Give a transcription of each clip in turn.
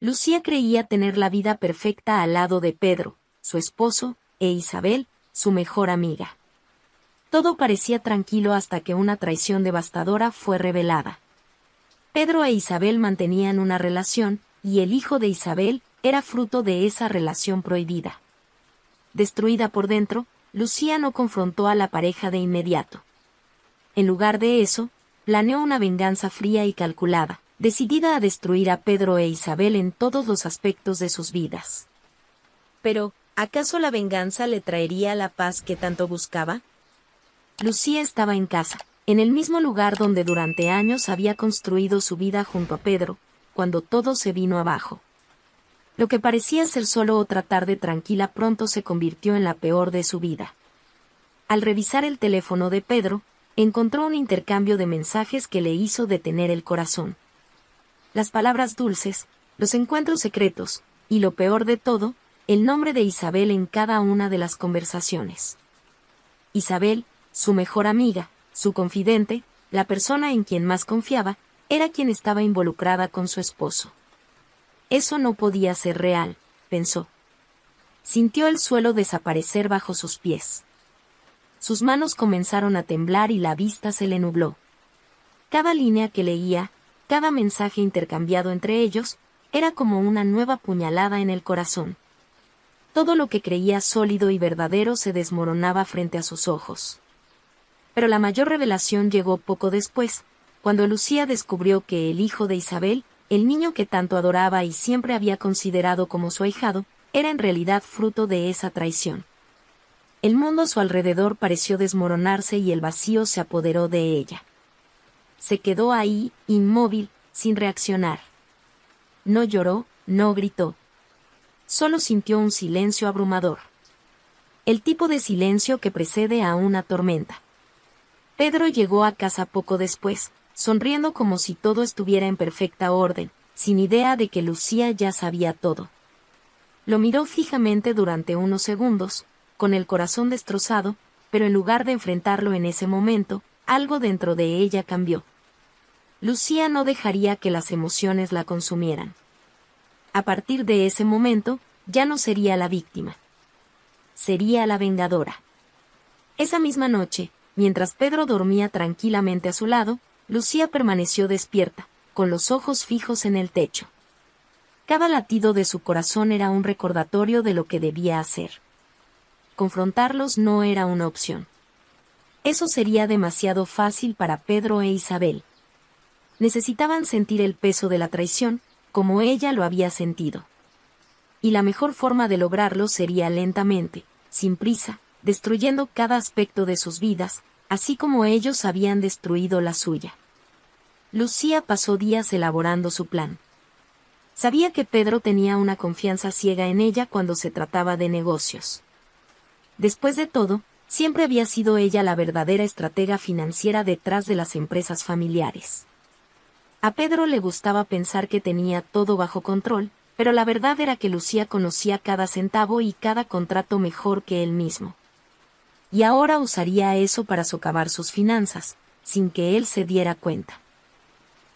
Lucía creía tener la vida perfecta al lado de Pedro, su esposo, e Isabel, su mejor amiga. Todo parecía tranquilo hasta que una traición devastadora fue revelada. Pedro e Isabel mantenían una relación, y el hijo de Isabel era fruto de esa relación prohibida. Destruida por dentro, Lucía no confrontó a la pareja de inmediato. En lugar de eso, planeó una venganza fría y calculada, decidida a destruir a Pedro e Isabel en todos los aspectos de sus vidas. Pero, ¿acaso la venganza le traería la paz que tanto buscaba? Lucía estaba en casa, en el mismo lugar donde durante años había construido su vida junto a Pedro, cuando todo se vino abajo. Lo que parecía ser solo otra tarde tranquila pronto se convirtió en la peor de su vida. Al revisar el teléfono de Pedro, encontró un intercambio de mensajes que le hizo detener el corazón. Las palabras dulces, los encuentros secretos, y lo peor de todo, el nombre de Isabel en cada una de las conversaciones. Isabel, su mejor amiga, su confidente, la persona en quien más confiaba, era quien estaba involucrada con su esposo. Eso no podía ser real, pensó. Sintió el suelo desaparecer bajo sus pies. Sus manos comenzaron a temblar y la vista se le nubló. Cada línea que leía, cada mensaje intercambiado entre ellos, era como una nueva puñalada en el corazón. Todo lo que creía sólido y verdadero se desmoronaba frente a sus ojos. Pero la mayor revelación llegó poco después, cuando Lucía descubrió que el hijo de Isabel, el niño que tanto adoraba y siempre había considerado como su ahijado, era en realidad fruto de esa traición. El mundo a su alrededor pareció desmoronarse y el vacío se apoderó de ella. Se quedó ahí, inmóvil, sin reaccionar. No lloró, no gritó. Solo sintió un silencio abrumador. El tipo de silencio que precede a una tormenta. Pedro llegó a casa poco después, sonriendo como si todo estuviera en perfecta orden, sin idea de que Lucía ya sabía todo. Lo miró fijamente durante unos segundos, con el corazón destrozado, pero en lugar de enfrentarlo en ese momento, algo dentro de ella cambió. Lucía no dejaría que las emociones la consumieran. A partir de ese momento, ya no sería la víctima. Sería la vengadora. Esa misma noche, mientras Pedro dormía tranquilamente a su lado, Lucía permaneció despierta, con los ojos fijos en el techo. Cada latido de su corazón era un recordatorio de lo que debía hacer. Confrontarlos no era una opción. Eso sería demasiado fácil para Pedro e Isabel. Necesitaban sentir el peso de la traición, como ella lo había sentido. Y la mejor forma de lograrlo sería lentamente, sin prisa, destruyendo cada aspecto de sus vidas, así como ellos habían destruido la suya. Lucía pasó días elaborando su plan. Sabía que Pedro tenía una confianza ciega en ella cuando se trataba de negocios. Después de todo, siempre había sido ella la verdadera estratega financiera detrás de las empresas familiares. A Pedro le gustaba pensar que tenía todo bajo control, pero la verdad era que Lucía conocía cada centavo y cada contrato mejor que él mismo. Y ahora usaría eso para socavar sus finanzas, sin que él se diera cuenta.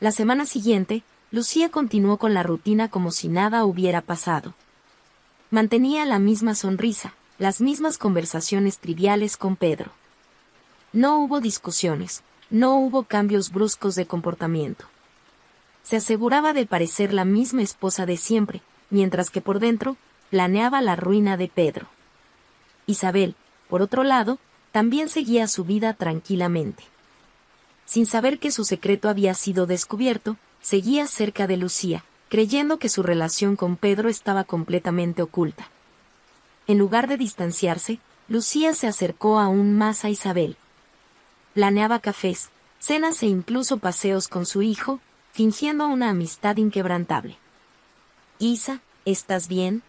La semana siguiente, Lucía continuó con la rutina como si nada hubiera pasado. Mantenía la misma sonrisa, las mismas conversaciones triviales con Pedro. No hubo discusiones, no hubo cambios bruscos de comportamiento. Se aseguraba de parecer la misma esposa de siempre, mientras que por dentro, planeaba la ruina de Pedro. Isabel, por otro lado, también seguía su vida tranquilamente. Sin saber que su secreto había sido descubierto, seguía cerca de Lucía, creyendo que su relación con Pedro estaba completamente oculta. En lugar de distanciarse, Lucía se acercó aún más a Isabel. Planeaba cafés, cenas e incluso paseos con su hijo, fingiendo una amistad inquebrantable. «Isa, ¿estás bien?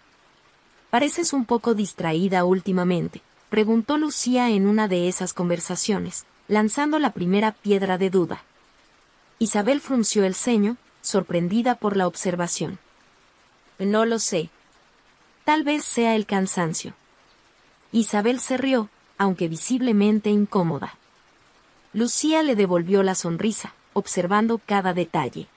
Pareces un poco distraída últimamente», preguntó Lucía en una de esas conversaciones, lanzando la primera piedra de duda. Isabel frunció el ceño, sorprendida por la observación. «No lo sé. Tal vez sea el cansancio». Isabel se rió, aunque visiblemente incómoda. Lucía le devolvió la sonrisa, observando cada detalle.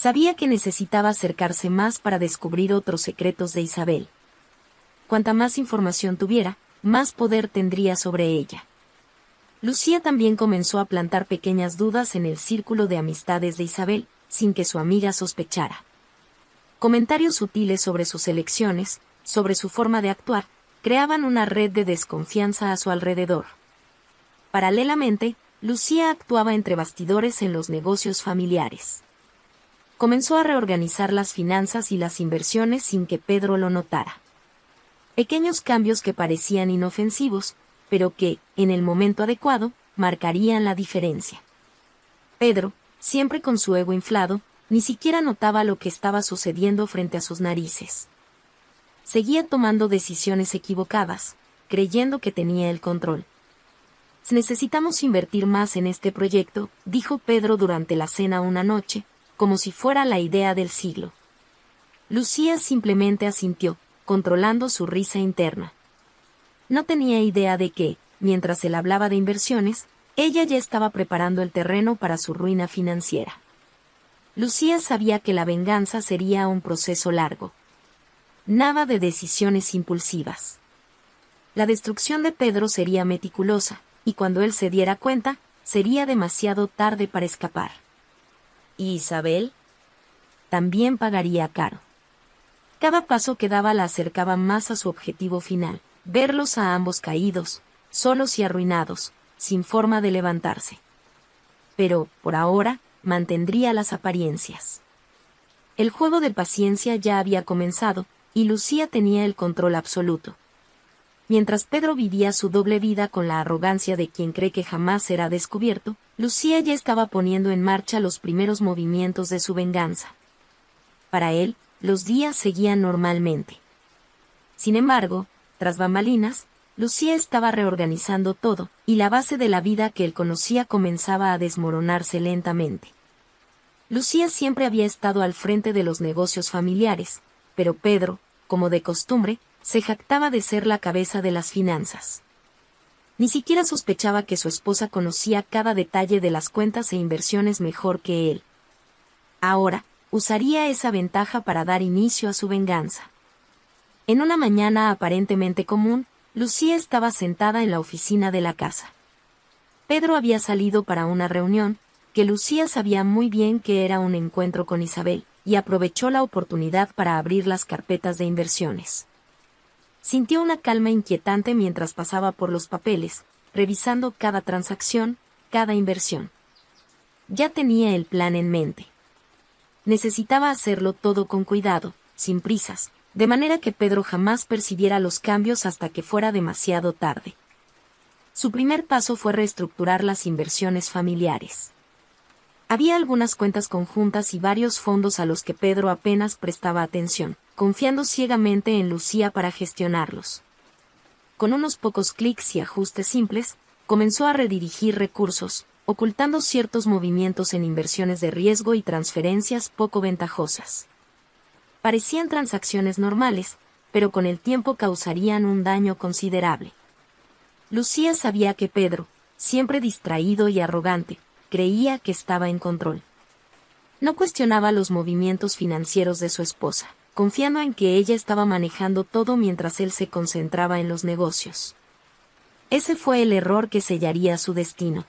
Sabía que necesitaba acercarse más para descubrir otros secretos de Isabel. Cuanta más información tuviera, más poder tendría sobre ella. Lucía también comenzó a plantar pequeñas dudas en el círculo de amistades de Isabel, sin que su amiga sospechara. Comentarios sutiles sobre sus elecciones, sobre su forma de actuar, creaban una red de desconfianza a su alrededor. Paralelamente, Lucía actuaba entre bastidores en los negocios familiares. Comenzó a reorganizar las finanzas y las inversiones sin que Pedro lo notara. Pequeños cambios que parecían inofensivos, pero que, en el momento adecuado, marcarían la diferencia. Pedro, siempre con su ego inflado, ni siquiera notaba lo que estaba sucediendo frente a sus narices. Seguía tomando decisiones equivocadas, creyendo que tenía el control. Necesitamos invertir más en este proyecto, dijo Pedro durante la cena una noche, como si fuera la idea del siglo. Lucía simplemente asintió, controlando su risa interna. No tenía idea de que, mientras él hablaba de inversiones, ella ya estaba preparando el terreno para su ruina financiera. Lucía sabía que la venganza sería un proceso largo. Nada de decisiones impulsivas. La destrucción de Pedro sería meticulosa, y cuando él se diera cuenta, sería demasiado tarde para escapar. ¿Y Isabel? También pagaría caro. Cada paso que daba la acercaba más a su objetivo final, verlos a ambos caídos, solos y arruinados, sin forma de levantarse. Pero, por ahora, mantendría las apariencias. El juego de paciencia ya había comenzado, y Lucía tenía el control absoluto. Mientras Pedro vivía su doble vida con la arrogancia de quien cree que jamás será descubierto, Lucía ya estaba poniendo en marcha los primeros movimientos de su venganza. Para él, los días seguían normalmente. Sin embargo, tras bambalinas, Lucía estaba reorganizando todo, y la base de la vida que él conocía comenzaba a desmoronarse lentamente. Lucía siempre había estado al frente de los negocios familiares, pero Pedro, como de costumbre, se jactaba de ser la cabeza de las finanzas. Ni siquiera sospechaba que su esposa conocía cada detalle de las cuentas e inversiones mejor que él. Ahora, usaría esa ventaja para dar inicio a su venganza. En una mañana aparentemente común, Lucía estaba sentada en la oficina de la casa. Pedro había salido para una reunión, que Lucía sabía muy bien que era un encuentro con Isabel, y aprovechó la oportunidad para abrir las carpetas de inversiones. Sintió una calma inquietante mientras pasaba por los papeles, revisando cada transacción, cada inversión. Ya tenía el plan en mente. Necesitaba hacerlo todo con cuidado, sin prisas, de manera que Pedro jamás percibiera los cambios hasta que fuera demasiado tarde. Su primer paso fue reestructurar las inversiones familiares. Había algunas cuentas conjuntas y varios fondos a los que Pedro apenas prestaba atención, confiando ciegamente en Lucía para gestionarlos. Con unos pocos clics y ajustes simples, comenzó a redirigir recursos, ocultando ciertos movimientos en inversiones de riesgo y transferencias poco ventajosas. Parecían transacciones normales, pero con el tiempo causarían un daño considerable. Lucía sabía que Pedro, siempre distraído y arrogante, creía que estaba en control. No cuestionaba los movimientos financieros de su esposa, confiando en que ella estaba manejando todo mientras él se concentraba en los negocios. Ese fue el error que sellaría su destino.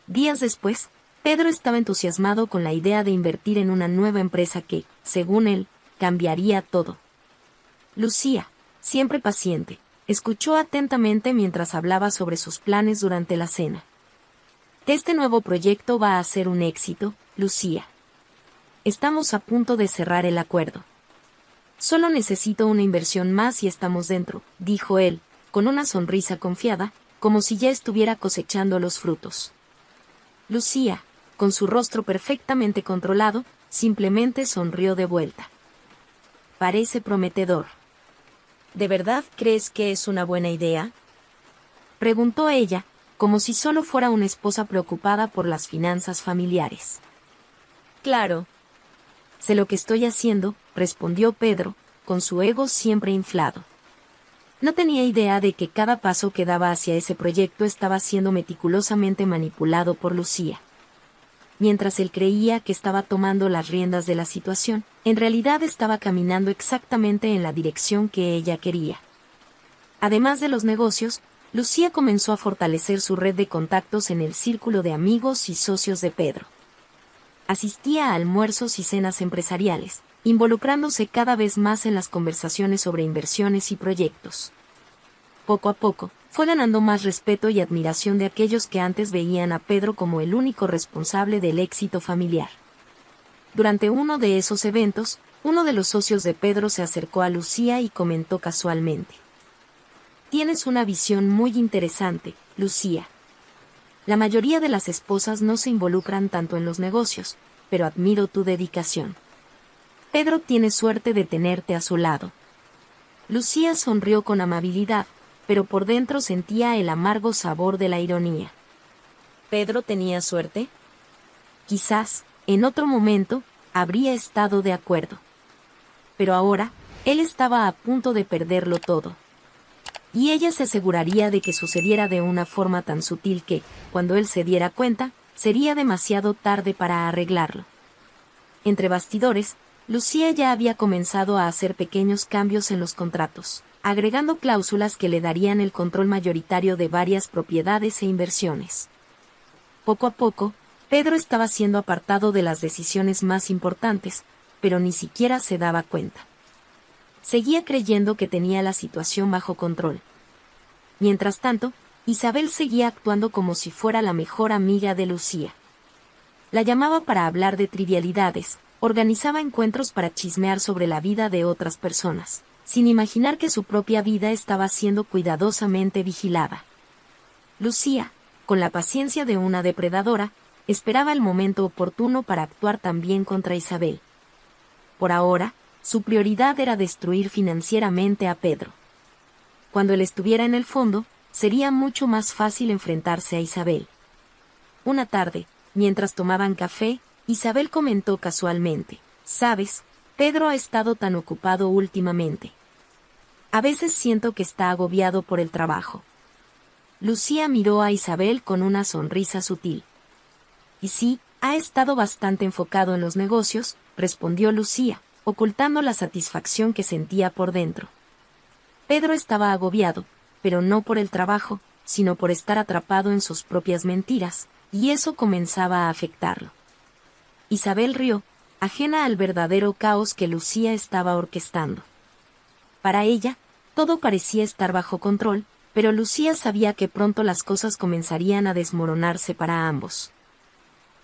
Días después, Pedro estaba entusiasmado con la idea de invertir en una nueva empresa que, según él, cambiaría todo. Lucía, siempre paciente, escuchó atentamente mientras hablaba sobre sus planes durante la cena. Este nuevo proyecto va a ser un éxito, Lucía. Estamos a punto de cerrar el acuerdo. Solo necesito una inversión más y estamos dentro, dijo él, con una sonrisa confiada, como si ya estuviera cosechando los frutos. Lucía, con su rostro perfectamente controlado, simplemente sonrió de vuelta. Parece prometedor. ¿De verdad crees que es una buena idea?, preguntó ella, como si solo fuera una esposa preocupada por las finanzas familiares. Claro. Sé lo que estoy haciendo, respondió Pedro, con su ego siempre inflado. No tenía idea de que cada paso que daba hacia ese proyecto estaba siendo meticulosamente manipulado por Lucía. mientras él creía que estaba tomando las riendas de la situación, en realidad estaba caminando exactamente en la dirección que ella quería. Además de los negocios, Lucía comenzó a fortalecer su red de contactos en el círculo de amigos y socios de Pedro. Asistía a almuerzos y cenas empresariales, involucrándose cada vez más en las conversaciones sobre inversiones y proyectos. Poco a poco, fue ganando más respeto y admiración de aquellos que antes veían a Pedro como el único responsable del éxito familiar. Durante uno de esos eventos, uno de los socios de Pedro se acercó a Lucía y comentó casualmente: «Tienes una visión muy interesante, Lucía. La mayoría de las esposas no se involucran tanto en los negocios, pero admiro tu dedicación. Pedro tiene suerte de tenerte a su lado». Lucía sonrió con amabilidad, pero por dentro sentía el amargo sabor de la ironía. ¿Pedro tenía suerte? Quizás, en otro momento, habría estado de acuerdo. Pero ahora, él estaba a punto de perderlo todo. Y ella se aseguraría de que sucediera de una forma tan sutil que, cuando él se diera cuenta, sería demasiado tarde para arreglarlo. Entre bastidores, Lucía ya había comenzado a hacer pequeños cambios en los contratos, agregando cláusulas que le darían el control mayoritario de varias propiedades e inversiones. Poco a poco, Pedro estaba siendo apartado de las decisiones más importantes, pero ni siquiera se daba cuenta. Seguía creyendo que tenía la situación bajo control. Mientras tanto, Isabel seguía actuando como si fuera la mejor amiga de Lucía. La llamaba para hablar de trivialidades, organizaba encuentros para chismear sobre la vida de otras personas, sin imaginar que su propia vida estaba siendo cuidadosamente vigilada. Lucía, con la paciencia de una depredadora, esperaba el momento oportuno para actuar también contra Isabel. Por ahora, su prioridad era destruir financieramente a Pedro. Cuando él estuviera en el fondo, sería mucho más fácil enfrentarse a Isabel. Una tarde, mientras tomaban café, Isabel comentó casualmente: «¿Sabes? Pedro ha estado tan ocupado últimamente. A veces siento que está agobiado por el trabajo». Lucía miró a Isabel con una sonrisa sutil. «Y sí, ha estado bastante enfocado en los negocios», respondió Lucía, ocultando la satisfacción que sentía por dentro. Pedro estaba agobiado, pero no por el trabajo, sino por estar atrapado en sus propias mentiras, y eso comenzaba a afectarlo. Isabel rió, ajena al verdadero caos que Lucía estaba orquestando. Para ella, todo parecía estar bajo control, pero Lucía sabía que pronto las cosas comenzarían a desmoronarse para ambos.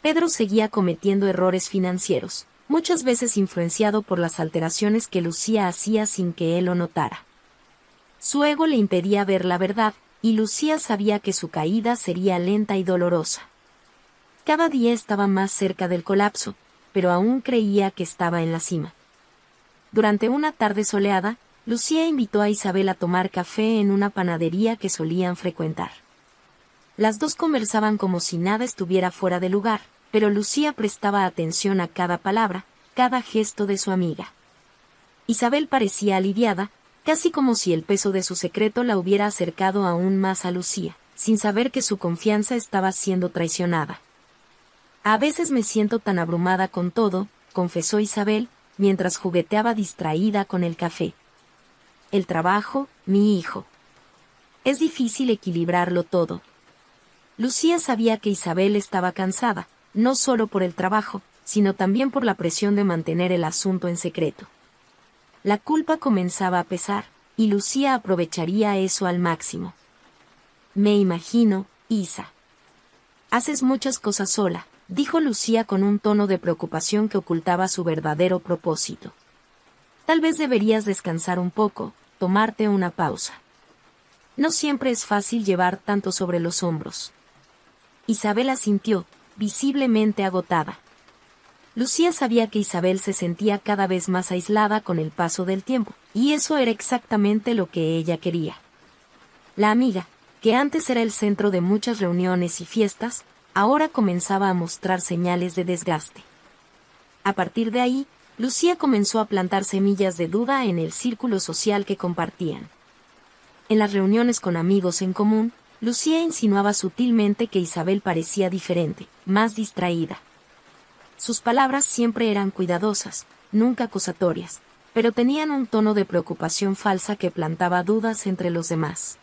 Pedro seguía cometiendo errores financieros, muchas veces influenciado por las alteraciones que Lucía hacía sin que él lo notara. Su ego le impedía ver la verdad, y Lucía sabía que su caída sería lenta y dolorosa. Cada día estaba más cerca del colapso, pero aún creía que estaba en la cima. Durante una tarde soleada, Lucía invitó a Isabel a tomar café en una panadería que solían frecuentar. Las dos conversaban como si nada estuviera fuera de lugar, pero Lucía prestaba atención a cada palabra, cada gesto de su amiga. Isabel parecía aliviada, casi como si el peso de su secreto la hubiera acercado aún más a Lucía, sin saber que su confianza estaba siendo traicionada. «A veces me siento tan abrumada con todo», confesó Isabel, mientras jugueteaba distraída con el café. «El trabajo, mi hijo. Es difícil equilibrarlo todo». Lucía sabía que Isabel estaba cansada, no solo por el trabajo, sino también por la presión de mantener el asunto en secreto. La culpa comenzaba a pesar, y Lucía aprovecharía eso al máximo. «Me imagino, Isa. Haces muchas cosas sola», dijo Lucía con un tono de preocupación que ocultaba su verdadero propósito. «Tal vez deberías descansar un poco, tomarte una pausa. No siempre es fácil llevar tanto sobre los hombros». Isabel asintió, visiblemente agotada. Lucía sabía que Isabel se sentía cada vez más aislada con el paso del tiempo, y eso era exactamente lo que ella quería. La amiga, que antes era el centro de muchas reuniones y fiestas, ahora comenzaba a mostrar señales de desgaste. A partir de ahí, Lucía comenzó a plantar semillas de duda en el círculo social que compartían. En las reuniones con amigos en común, Lucía insinuaba sutilmente que Isabel parecía diferente, más distraída. Sus palabras siempre eran cuidadosas, nunca acusatorias, pero tenían un tono de preocupación falsa que plantaba dudas entre los demás.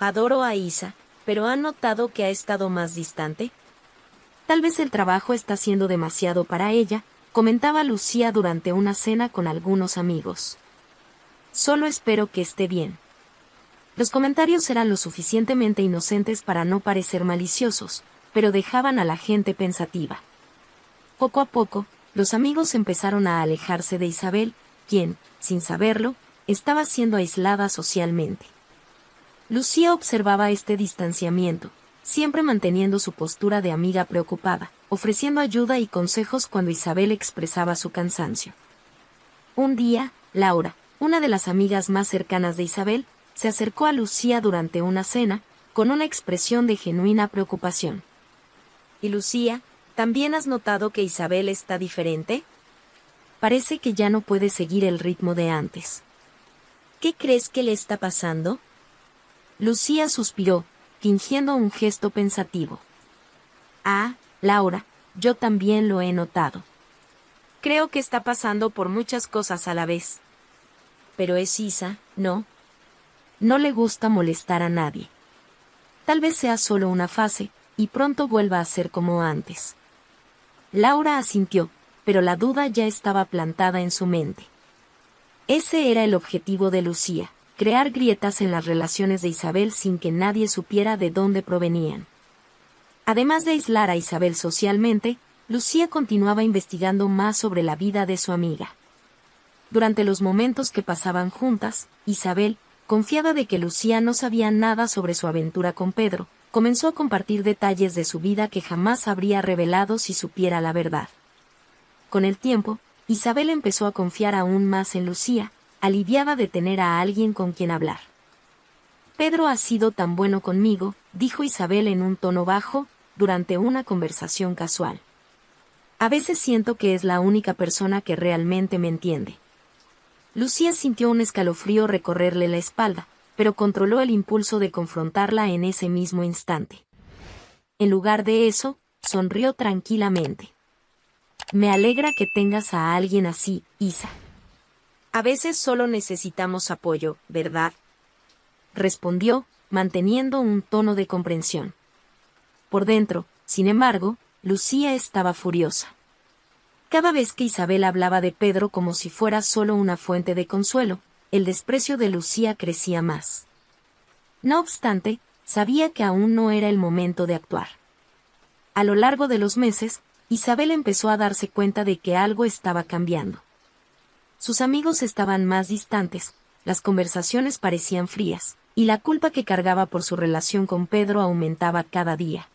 Adoro a Isa, pero ¿ha notado que ha estado más distante? Tal vez el trabajo está siendo demasiado para ella, comentaba Lucía durante una cena con algunos amigos. Solo espero que esté bien. Los comentarios eran lo suficientemente inocentes para no parecer maliciosos, pero dejaban a la gente pensativa. Poco a poco, los amigos empezaron a alejarse de Isabel, quien, sin saberlo, estaba siendo aislada socialmente. Lucía observaba este distanciamiento, siempre manteniendo su postura de amiga preocupada, ofreciendo ayuda y consejos cuando Isabel expresaba su cansancio. Un día, Laura, una de las amigas más cercanas de Isabel, se acercó a Lucía durante una cena, con una expresión de genuina preocupación. ¿Y Lucía, también has notado que Isabel está diferente? Parece que ya no puede seguir el ritmo de antes. ¿Qué crees que le está pasando? Lucía suspiró, fingiendo un gesto pensativo. Ah, Laura, yo también lo he notado. Creo que está pasando por muchas cosas a la vez. Pero es Isa, ¿no? No le gusta molestar a nadie. Tal vez sea solo una fase, y pronto vuelva a ser como antes. Laura asintió, pero la duda ya estaba plantada en su mente. Ese era el objetivo de Lucía, crear grietas en las relaciones de Isabel sin que nadie supiera de dónde provenían. Además de aislar a Isabel socialmente, Lucía continuaba investigando más sobre la vida de su amiga. Durante los momentos que pasaban juntas, Isabel, confiada de que Lucía no sabía nada sobre su aventura con Pedro, comenzó a compartir detalles de su vida que jamás habría revelado si supiera la verdad. Con el tiempo, Isabel empezó a confiar aún más en Lucía, aliviada de tener a alguien con quien hablar. Pedro ha sido tan bueno conmigo, dijo Isabel en un tono bajo, durante una conversación casual. A veces siento que es la única persona que realmente me entiende. Lucía sintió un escalofrío recorrerle la espalda, pero controló el impulso de confrontarla en ese mismo instante. En lugar de eso, sonrió tranquilamente. Me alegra que tengas a alguien así, Isa. A veces solo necesitamos apoyo, ¿verdad? Respondió, manteniendo un tono de comprensión. Por dentro, sin embargo, Lucía estaba furiosa. Cada vez que Isabel hablaba de Pedro como si fuera solo una fuente de consuelo, el desprecio de Lucía crecía más. No obstante, sabía que aún no era el momento de actuar. A lo largo de los meses, Isabel empezó a darse cuenta de que algo estaba cambiando. Sus amigos estaban más distantes, las conversaciones parecían frías, y la culpa que cargaba por su relación con Pedro aumentaba cada día.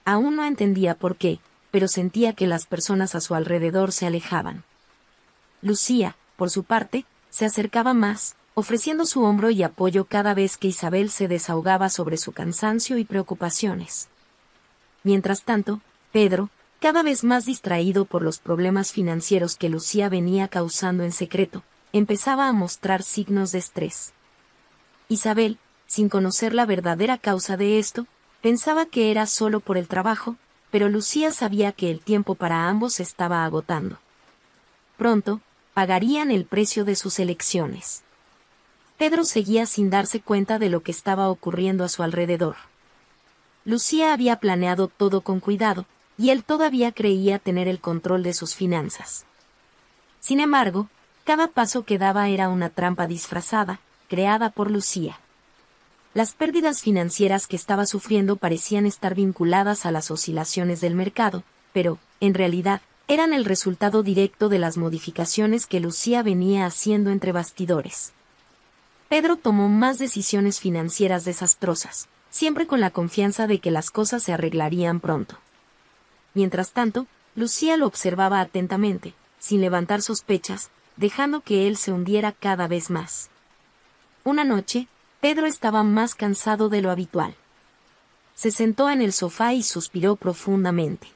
Aún no entendía por qué, pero sentía que las personas a su alrededor se alejaban. Lucía, por su parte, se acercaba más, ofreciendo su hombro y apoyo cada vez que Isabel se desahogaba sobre su cansancio y preocupaciones. Mientras tanto, Pedro, cada vez más distraído por los problemas financieros que Lucía venía causando en secreto, empezaba a mostrar signos de estrés. Isabel, sin conocer la verdadera causa de esto, pensaba que era solo por el trabajo, pero Lucía sabía que el tiempo para ambos se estaba agotando. Pronto, pagarían el precio de sus elecciones. Pedro seguía sin darse cuenta de lo que estaba ocurriendo a su alrededor. Lucía había planeado todo con cuidado, y él todavía creía tener el control de sus finanzas. Sin embargo, cada paso que daba era una trampa disfrazada, creada por Lucía. Las pérdidas financieras que estaba sufriendo parecían estar vinculadas a las oscilaciones del mercado, pero, en realidad, eran el resultado directo de las modificaciones que Lucía venía haciendo entre bastidores. Pedro tomó más decisiones financieras desastrosas, siempre con la confianza de que las cosas se arreglarían pronto. Mientras tanto, Lucía lo observaba atentamente, sin levantar sospechas, dejando que él se hundiera cada vez más. Una noche, Pedro estaba más cansado de lo habitual. Se sentó en el sofá y suspiró profundamente.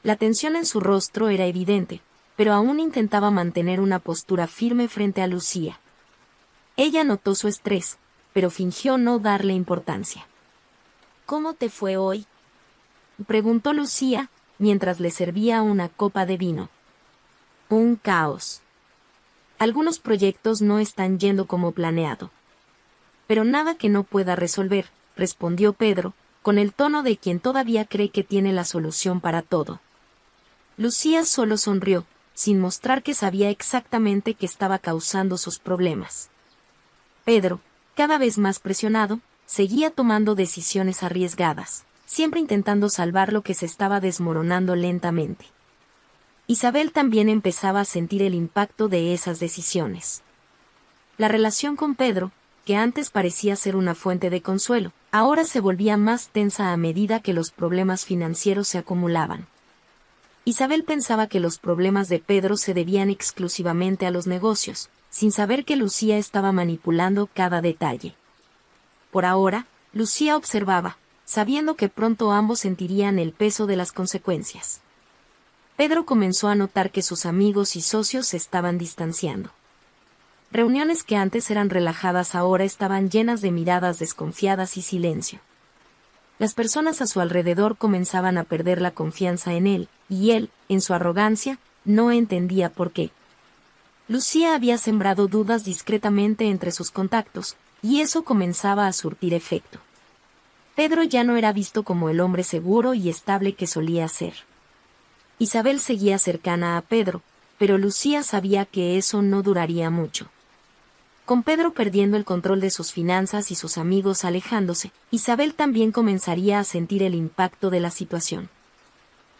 La tensión en su rostro era evidente, pero aún intentaba mantener una postura firme frente a Lucía. Ella notó su estrés, pero fingió no darle importancia. ¿Cómo te fue hoy?, preguntó Lucía, mientras le servía una copa de vino. Un caos. Algunos proyectos no están yendo como planeado. Pero nada que no pueda resolver, respondió Pedro, con el tono de quien todavía cree que tiene la solución para todo. Lucía solo sonrió, sin mostrar que sabía exactamente qué estaba causando sus problemas. Pedro, cada vez más presionado, seguía tomando decisiones arriesgadas, siempre intentando salvar lo que se estaba desmoronando lentamente. Isabel también empezaba a sentir el impacto de esas decisiones. La relación con Pedro, que antes parecía ser una fuente de consuelo, ahora se volvía más tensa a medida que los problemas financieros se acumulaban. Isabel pensaba que los problemas de Pedro se debían exclusivamente a los negocios, sin saber que Lucía estaba manipulando cada detalle. Por ahora, Lucía observaba, sabiendo que pronto ambos sentirían el peso de las consecuencias. Pedro comenzó a notar que sus amigos y socios se estaban distanciando. Reuniones que antes eran relajadas ahora estaban llenas de miradas desconfiadas y silencio. Las personas a su alrededor comenzaban a perder la confianza en él, y él, en su arrogancia, no entendía por qué. Lucía había sembrado dudas discretamente entre sus contactos, y eso comenzaba a surtir efecto. Pedro ya no era visto como el hombre seguro y estable que solía ser. Isabel seguía cercana a Pedro, pero Lucía sabía que eso no duraría mucho. Con Pedro perdiendo el control de sus finanzas y sus amigos alejándose, Isabel también comenzaría a sentir el impacto de la situación.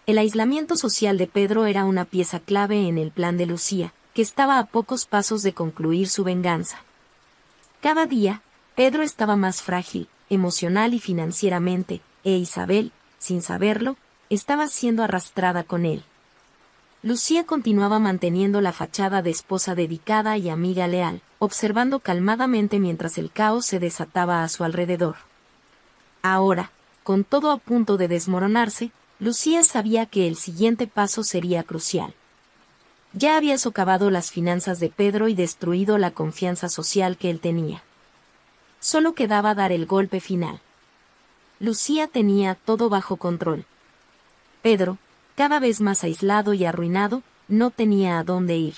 El aislamiento social de Pedro era una pieza clave en el plan de Lucía, que estaba a pocos pasos de concluir su venganza. Cada día, Pedro estaba más frágil, emocional y financieramente, e Isabel, sin saberlo, estaba siendo arrastrada con él. Lucía continuaba manteniendo la fachada de esposa dedicada y amiga leal, observando calmadamente mientras el caos se desataba a su alrededor. Ahora, con todo a punto de desmoronarse, Lucía sabía que el siguiente paso sería crucial. Ya había socavado las finanzas de Pedro y destruido la confianza social que él tenía. Solo quedaba dar el golpe final. Lucía tenía todo bajo control. Pedro, cada vez más aislado y arruinado, no tenía a dónde ir.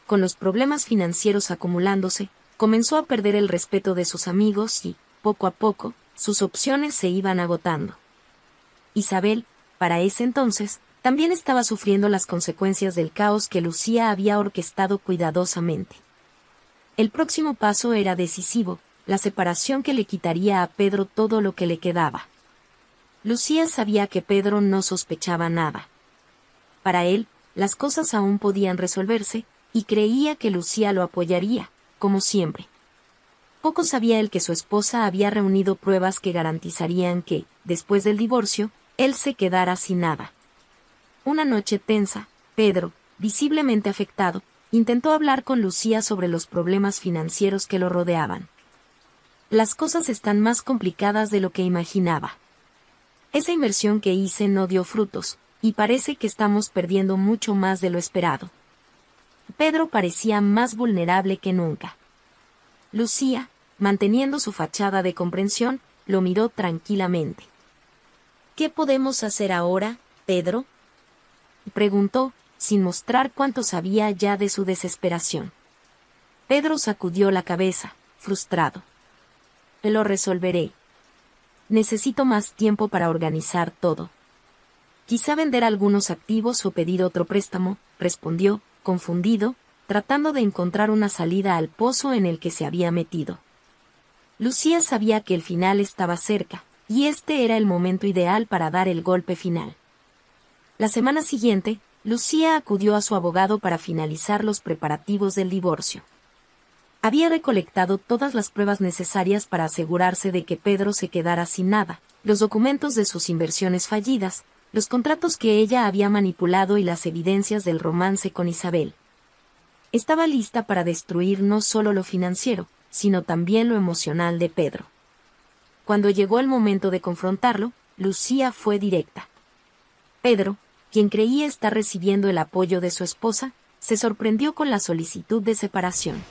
Con los problemas financieros acumulándose, comenzó a perder el respeto de sus amigos y, poco a poco, sus opciones se iban agotando. Isabel, para ese entonces, también estaba sufriendo las consecuencias del caos que Lucía había orquestado cuidadosamente. El próximo paso era decisivo, la separación que le quitaría a Pedro todo lo que le quedaba. Lucía sabía que Pedro no sospechaba nada. Para él, las cosas aún podían resolverse, y creía que Lucía lo apoyaría, como siempre. Poco sabía él que su esposa había reunido pruebas que garantizarían que, después del divorcio, él se quedara sin nada. Una noche tensa, Pedro, visiblemente afectado, intentó hablar con Lucía sobre los problemas financieros que lo rodeaban. Las cosas están más complicadas de lo que imaginaba. Esa inversión que hice no dio frutos, y parece que estamos perdiendo mucho más de lo esperado. Pedro parecía más vulnerable que nunca. Lucía, manteniendo su fachada de comprensión, lo miró tranquilamente. ¿Qué podemos hacer ahora, Pedro?, preguntó, sin mostrar cuánto sabía ya de su desesperación. Pedro sacudió la cabeza, frustrado. Lo resolveré. Necesito más tiempo para organizar todo. Quizá vender algunos activos o pedir otro préstamo, respondió, confundido, tratando de encontrar una salida al pozo en el que se había metido. Lucía sabía que el final estaba cerca, y este era el momento ideal para dar el golpe final. La semana siguiente, Lucía acudió a su abogado para finalizar los preparativos del divorcio. Había recolectado todas las pruebas necesarias para asegurarse de que Pedro se quedara sin nada, los documentos de sus inversiones fallidas, los contratos que ella había manipulado y las evidencias del romance con Isabel. Estaba lista para destruir no solo lo financiero, sino también lo emocional de Pedro. Cuando llegó el momento de confrontarlo, Lucía fue directa. Pedro, quien creía estar recibiendo el apoyo de su esposa, se sorprendió con la solicitud de separación.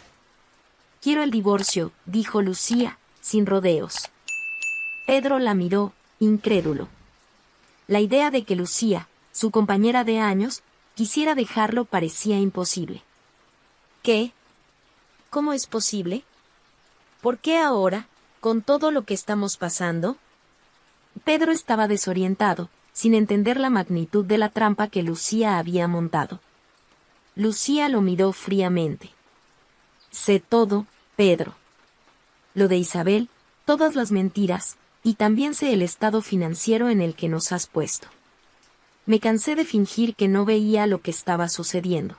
«Quiero el divorcio», dijo Lucía, sin rodeos. Pedro la miró, incrédulo. La idea de que Lucía, su compañera de años, quisiera dejarlo parecía imposible. ¿Qué? ¿Cómo es posible? ¿Por qué ahora, con todo lo que estamos pasando? Pedro estaba desorientado, sin entender la magnitud de la trampa que Lucía había montado. Lucía lo miró fríamente. Sé todo, Pedro. Lo de Isabel, todas las mentiras, y también sé el estado financiero en el que nos has puesto. Me cansé de fingir que no veía lo que estaba sucediendo.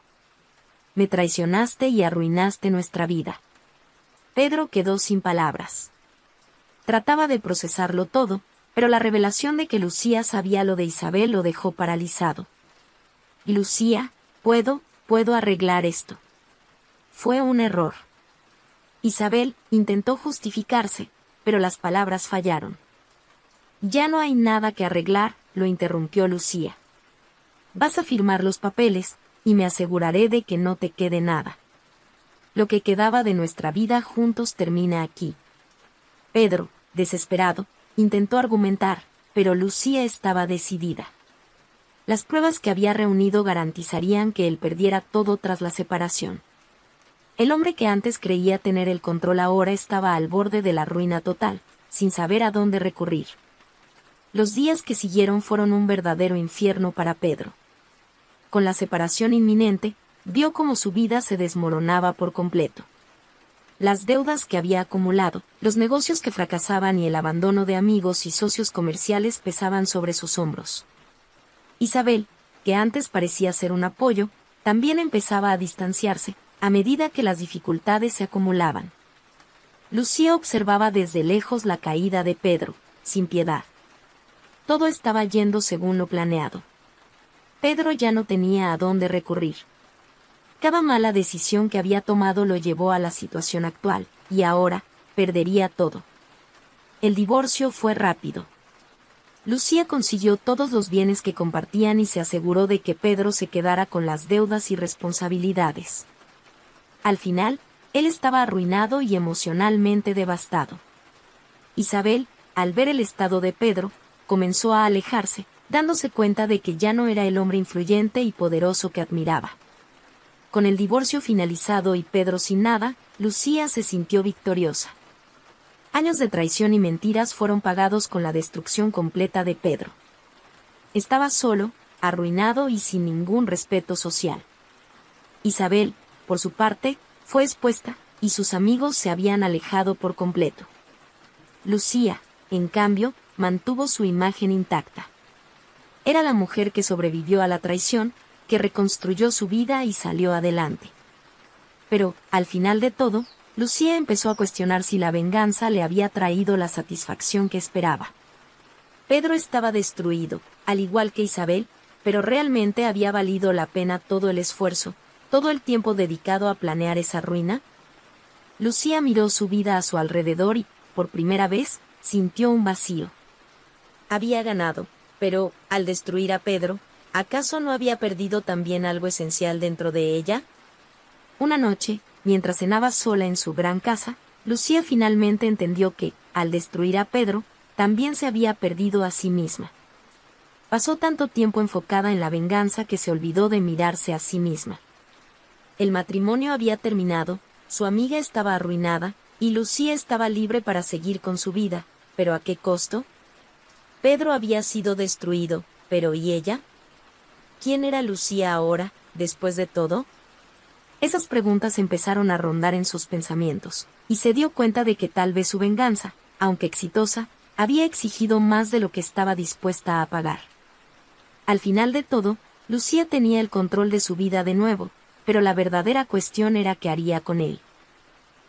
Me traicionaste y arruinaste nuestra vida. Pedro quedó sin palabras. Trataba de procesarlo todo, pero la revelación de que Lucía sabía lo de Isabel lo dejó paralizado. Y Lucía, puedo arreglar esto. Fue un error. Isabel intentó justificarse, pero las palabras fallaron. Ya no hay nada que arreglar, lo interrumpió Lucía. Vas a firmar los papeles, y me aseguraré de que no te quede nada. Lo que quedaba de nuestra vida juntos termina aquí. Pedro, desesperado, intentó argumentar, pero Lucía estaba decidida. Las pruebas que había reunido garantizarían que él perdiera todo tras la separación. El hombre que antes creía tener el control ahora estaba al borde de la ruina total, sin saber a dónde recurrir. Los días que siguieron fueron un verdadero infierno para Pedro. Con la separación inminente, vio cómo su vida se desmoronaba por completo. Las deudas que había acumulado, los negocios que fracasaban y el abandono de amigos y socios comerciales pesaban sobre sus hombros. Isabel, que antes parecía ser un apoyo, también empezaba a distanciarse, a medida que las dificultades se acumulaban. Lucía observaba desde lejos la caída de Pedro, sin piedad. Todo estaba yendo según lo planeado. Pedro ya no tenía a dónde recurrir. Cada mala decisión que había tomado lo llevó a la situación actual, y ahora, perdería todo. El divorcio fue rápido. Lucía consiguió todos los bienes que compartían y se aseguró de que Pedro se quedara con las deudas y responsabilidades. Al final, él estaba arruinado y emocionalmente devastado. Isabel, al ver el estado de Pedro, comenzó a alejarse, dándose cuenta de que ya no era el hombre influyente y poderoso que admiraba. Con el divorcio finalizado y Pedro sin nada, Lucía se sintió victoriosa. Años de traición y mentiras fueron pagados con la destrucción completa de Pedro. Estaba solo, arruinado y sin ningún respeto social. Isabel, por su parte, fue expuesta, y sus amigos se habían alejado por completo. Lucía, en cambio, mantuvo su imagen intacta. Era la mujer que sobrevivió a la traición, que reconstruyó su vida y salió adelante. Pero, al final de todo, Lucía empezó a cuestionar si la venganza le había traído la satisfacción que esperaba. Pedro estaba destruido, al igual que Isabel, pero realmente había valido la pena todo el esfuerzo, todo el tiempo dedicado a planear esa ruina. Lucía miró su vida a su alrededor y, por primera vez, sintió un vacío. Había ganado, pero, al destruir a Pedro, ¿acaso no había perdido también algo esencial dentro de ella? Una noche, mientras cenaba sola en su gran casa, Lucía finalmente entendió que, al destruir a Pedro, también se había perdido a sí misma. Pasó tanto tiempo enfocada en la venganza que se olvidó de mirarse a sí misma. El matrimonio había terminado, su amiga estaba arruinada, y Lucía estaba libre para seguir con su vida, ¿pero a qué costo? Pedro había sido destruido, pero ¿y ella? ¿Quién era Lucía ahora, después de todo? Esas preguntas empezaron a rondar en sus pensamientos, y se dio cuenta de que tal vez su venganza, aunque exitosa, había exigido más de lo que estaba dispuesta a pagar. Al final de todo, Lucía tenía el control de su vida de nuevo, pero la verdadera cuestión era qué haría con él.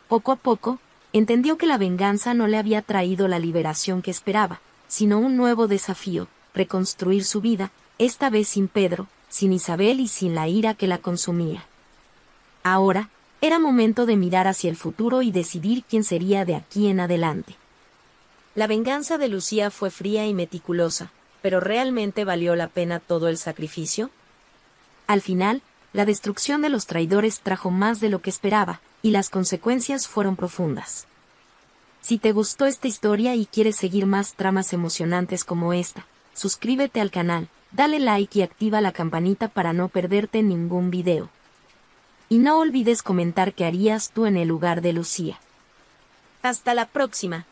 Poco a poco, entendió que la venganza no le había traído la liberación que esperaba, sino un nuevo desafío, reconstruir su vida, esta vez sin Pedro, sin Isabel y sin la ira que la consumía. Ahora, era momento de mirar hacia el futuro y decidir quién sería de aquí en adelante. La venganza de Lucía fue fría y meticulosa, pero ¿realmente valió la pena todo el sacrificio? Al final, la destrucción de los traidores trajo más de lo que esperaba, y las consecuencias fueron profundas. Si te gustó esta historia y quieres seguir más tramas emocionantes como esta, suscríbete al canal, dale like y activa la campanita para no perderte ningún video. Y no olvides comentar qué harías tú en el lugar de Lucía. Hasta la próxima.